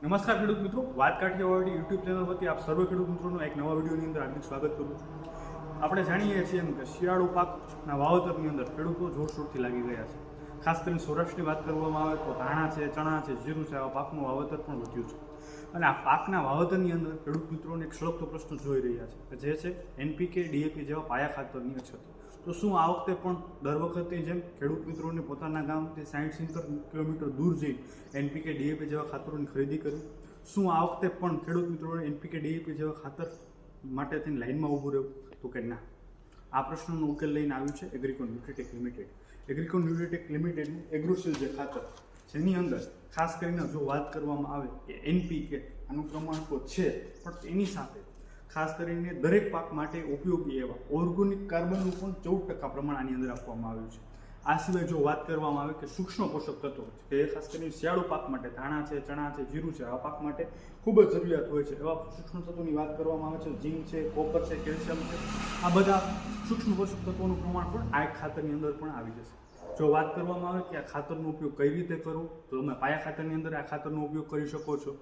નમસ્કાર ખેડૂત મિત્રો, વાત કાઠિયાવાડી યુટ્યુબ ચેનલ પરથી આપ સર્વ ખેડૂત મિત્રોનું એક નવા વિડીયોની અંદર હાર્દિક સ્વાગત કરું છું. આપણે જાણીએ છીએ એમ કે શિયાળુ પાકના વાવેતરની અંદર ખેડૂતો જોરશોરથી લાગી ગયા છે. ખાસ કરીને સૌરાષ્ટ્રની વાત કરવામાં આવે તો ધાણા છે, ચણા છે, જીરું છે, આવા પાકનું વાવેતર પણ વધ્યું છે. અને આ પાકના વાવેતરની અંદર ખેડૂત મિત્રોને એક સળગતો પ્રશ્ન જોઈ રહ્યા છે, જે છે NPK, DAP જેવા પાયા ખાતરની અછત. તો શું આ વખતે પણ દર વખતે જેમ ખેડૂત મિત્રોને પોતાના ગામથી 60-70 કિલોમીટર દૂર જઈ NPK, DAP જેવા ખાતરોની ખરીદી કરવી? શું આ વખતે પણ ખેડૂત મિત્રોને NPK, DAP જેવા ખાતર માટે થઈને લાઇનમાં ઊભું રહેવું? તો કે ના. આ પ્રશ્નનો ઉકેલ લઈને આવ્યું છે એગ્રીકોન ન્યુટ્રીટેક લિમિટેડ. એગ્રીકોન ન્યુટ્રીટેક લિમિટેડનું એગ્રોસીલ જે ખાતર, જેની અંદર ખાસ કરીને જો વાત કરવામાં આવે કે NPK આનું પ્રમાણ તો છે, પણ તેની સાથે ખાસ કરીને દરેક પાક માટે ઉપયોગી એવા ઓર્ગેનિક કાર્બનનું પણ 14% પ્રમાણ આની અંદર આપવામાં આવ્યું છે. આ સિવાય જો વાત કરવામાં આવે કે સૂક્ષ્મ પોષક તત્વો છે, કે ખાસ કરીને શિયાળુ પાક માટે ધાણા છે, ચણા છે, જીરું છે, આ પાક માટે ખૂબ જ જરૂરિયાત હોય છે એવા સૂક્ષ્મ તત્વોની વાત કરવામાં આવે છે. ઝીંક છે, કોપર છે, કેલ્શિયમ છે, આ બધા સૂક્ષ્મ પોષક તત્વોનું પ્રમાણ પણ આ ખાતરની અંદર પણ આવી જશે. જો વાત કરવામાં આવે કે આ ખાતરનો ઉપયોગ કઈ રીતે કરવો, તો તમે પાયા ખાતરની અંદર આ ખાતરનો ઉપયોગ કરી શકો છો.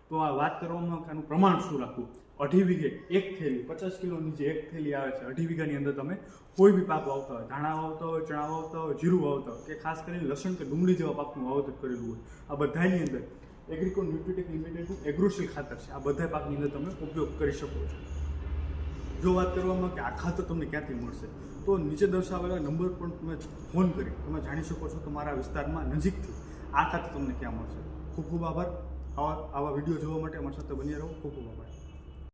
તો આ વાત કરવામાં આવે કે આનું પ્રમાણ શું રાખવું? 2.5 વીઘે એક થેલી, 50 કિલોની જે એક થેલી આવે છે, 2.5 વીઘાની અંદર તમે કોઈ બી પાક વાવતા હોય, ધાણા વાવતા હોય, ચણા વાવતા હોય, જીરું વાવતા હોય, કે ખાસ કરીને લસણ કે ડુંગળી જેવા પાકનું વાવેતર કરેલું હોય, આ બધાની અંદર એગ્રીકોન ન્યુટ્રીટેક લિમિટેડનું એગ્રોસીલ ખાતર છે, આ બધા પાકની અંદર તમે ઉપયોગ કરી શકો છો. જો વાત કરવામાં કે આ ખાતર તમને ક્યાંથી મળશે, તો નીચે દર્શાવેલા નંબર પર તમે ફોન કરી તમે જાણી શકો છો તમારા વિસ્તારમાં નજીકથી આ ખાતર તમને ક્યાં મળશે. ખૂબ ખૂબ આભાર. આવા વિડીયો જોવા માટે અમારી સાથે બન્યા રહો. ખૂબ ખૂબ આભાર.